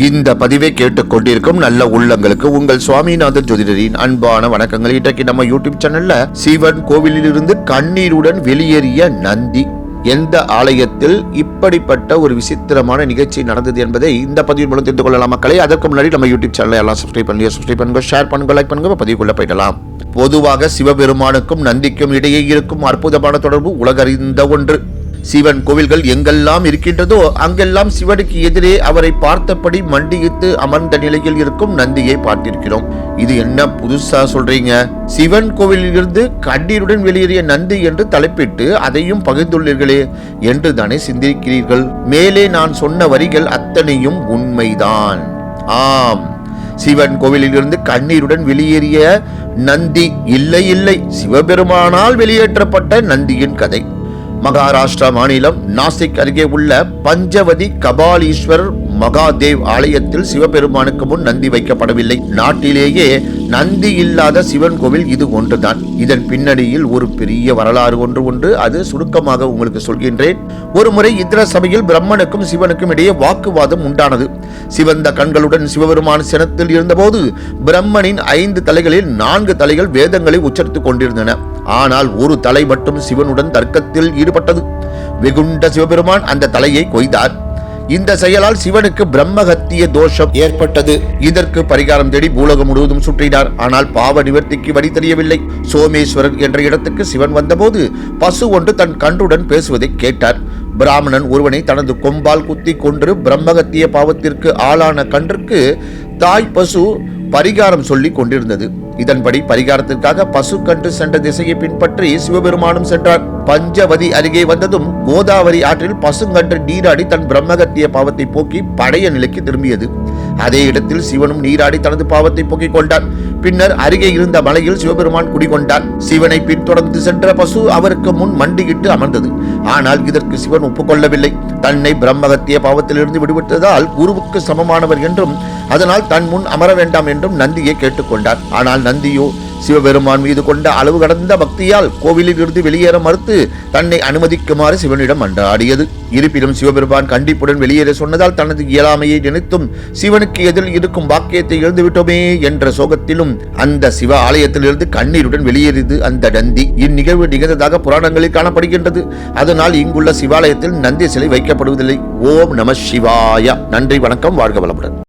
இந்த பதிவை கேட்டுக் கொண்டிருக்கும் நல்ல உள்ளங்களுக்கு உங்கள் சுவாமிநாதன் ஜோதிடரின் அன்பான வணக்கங்கள். இன்றைக்கு நம்ம யூடியூப் சேனல்ல சிவன் கோவிலில் இருந்து கண்ணீருடன் வெளியேறிய நந்தி, எந்த ஆலயத்தில் இப்படிப்பட்ட ஒரு விசித்திரமான நிகழ்ச்சி நடந்தது என்பதை இந்த பதிவு மூலம் தெரிந்து கொள்ளலாம் மக்களை. அதற்கு முன்னாடி நம்ம யூடியூப் சேனலை எல்லாம் சப்ஸ்கிரைப் பண்ணுங்க, ஷேர் பண்ணுங்க, லைக் பண்ணுங்க. பதிவுக்குள்ள போயிடலாம். பொதுவாக சிவபெருமானுக்கும் நந்திக்கும் இடையே இருக்கும் அற்புதமான தொடர்பு உலகறிந்த ஒன்று. சிவன் கோவில்கள் எங்கெல்லாம் இருக்கின்றதோ அங்கெல்லாம் சிவனுக்கு எதிரே அவரை பார்த்தபடி மண்டியிட்டு அமர்ந்த நிலையில் இருக்கும் நந்தியை பார்த்திருக்கிறோம். இது என்ன புதுசா சொல்றீங்க? சிவன் கோவிலில் இருந்து கண்ணீருடன் வெளியேறிய நந்தி என்று தலைப்பிட்டு அதையும் பகிர்ந்துள்ளீர்களே என்று தானே சிந்திக்கிறீர்கள். மேலே நான் சொன்ன வரிகள் அத்தனையும் உண்மைதான். ஆம், சிவன் கோவிலில் இருந்து கண்ணீருடன் வெளியேறிய நந்தி இல்லை, சிவபெருமானால் வெளியேற்றப்பட்ட நந்தியின் கதை. மகாராஷ்டிரா மாநிலம் நாசிக் அருகே உள்ள பஞ்சவதி கபாலீஸ்வர் மகாதேவ் ஆலயத்தில் சிவபெருமானுக்கு முன் நந்தி வைக்கப்படவில்லை. நாட்டிலேயே நந்தி இல்லாத சிவன் கோவில் இது ஒன்றுதான். இதன் பின்னணியில் ஒரு பெரிய வரலாறு ஒன்று. அது சுருக்கமாக உங்களுக்கு சொல்கின்றேன். ஒரு முறை இந்திர சபையில் பிரம்மனுக்கும் சிவனுக்கும் இடையே வாக்குவாதம் உண்டானது. சிவந்த கண்களுடன் சிவபெருமான் சினத்தில் இருந்தபோது பிரம்மனின் 5 தலைகளில் 4 தலைகள் வேதங்களை உச்சரித்துக் கொண்டிருந்தன. ஆனால் ஒரு தலை மட்டும் சிவனுடன் தர்க்கத்தில் ஈடுபட்டது. வெகுண்ட சிவபெருமான் அந்த தலையை கொய்தார். இந்த செயலால் சிவனுக்கு பிரம்மஹத்திய தோஷம் ஏற்பட்டது. இதற்கு பரிகாரம் தேடி பூலோகம் முழுவதும் சுற்றினார். ஆனால் பாவ நிவர்த்திக்கு வழி தெரியவில்லை. சோமேஸ்வரர் என்ற இடத்துக்கு சிவன் வந்தபோது பசு ஒன்று தன் கன்றுடன் பேசுவதை கேட்டார். பிராமணன் ஒருவனை தனது கொம்பால் குத்தி கொன்று பிரம்மஹத்திய பாவத்திற்கு ஆளான கன்றுக்கு தாய் பசு பரிகாரம் சொல்லி கொண்டிருந்தது. இதன்படி பரிகாரத்திற்காக பசு கன்று சென்ற திசையை பின்பற்றி சிவபெருமானும் சென்றார். பஞ்சவதி அருகே வந்ததும் கோதாவரி ஆற்றில் பசுங்கன்று நீராடி தன் பிரம்மகத்திய பாவத்தை போக்கி பழைய நிலைக்கு திரும்பியது. அதே இடத்தில் சிவனும் நீராடி தனது பாவத்தை போக்கிக் கொண்டார். பின்னர் அருகே இருந்த மலையில் சிவபெருமான் குடிகொண்டார். சிவனை பின்தொடர்ந்து சென்ற பசு அவருக்கு முன் மண்டியிட்டு அமர்ந்தது. ஆனால் இதற்கு சிவன் ஒப்புக்கொள்ளவில்லை. தன்னை பிரம்மகத்திய பாவத்திலிருந்து விடுவித்ததால் குருவுக்கு சமமானவர் என்றும் அதனால் தன் முன் அமர வேண்டாம் என்றும் நந்தியை கேட்டுக்கொண்டார். ஆனால் நந்தியோ சிவபெருமான் மீது கொண்ட அளவு கடந்த பக்தியால் கோவிலில் இருந்து வெளியேற மறுத்து தன்னை அனுமதிக்குமாறு சிவனிடம் மன்றாடியது. இருப்பினும் சிவபெருமான் கண்டிப்புடன் வெளியேற சொன்னதால் தனது இயலாமையை நினைத்தும் சிவனுக்கு எதிரில் இருக்கும் பாக்கியத்தை இழந்துவிட்டோமே என்ற சோகத்திலும் அந்த சிவ ஆலயத்திலிருந்து கண்ணீருடன் வெளியேறியது அந்த நந்தி. இந்நிகழ்வு நிகழ்ந்ததாக புராணங்களில் காணப்படுகின்றது. அதனால் இங்குள்ள சிவாலயத்தில் நந்தி சிலை வைக்கப்படுவதில்லை. ஓம் நம சிவாய. நன்றி, வணக்கம், வாழ்க வளமுடன்.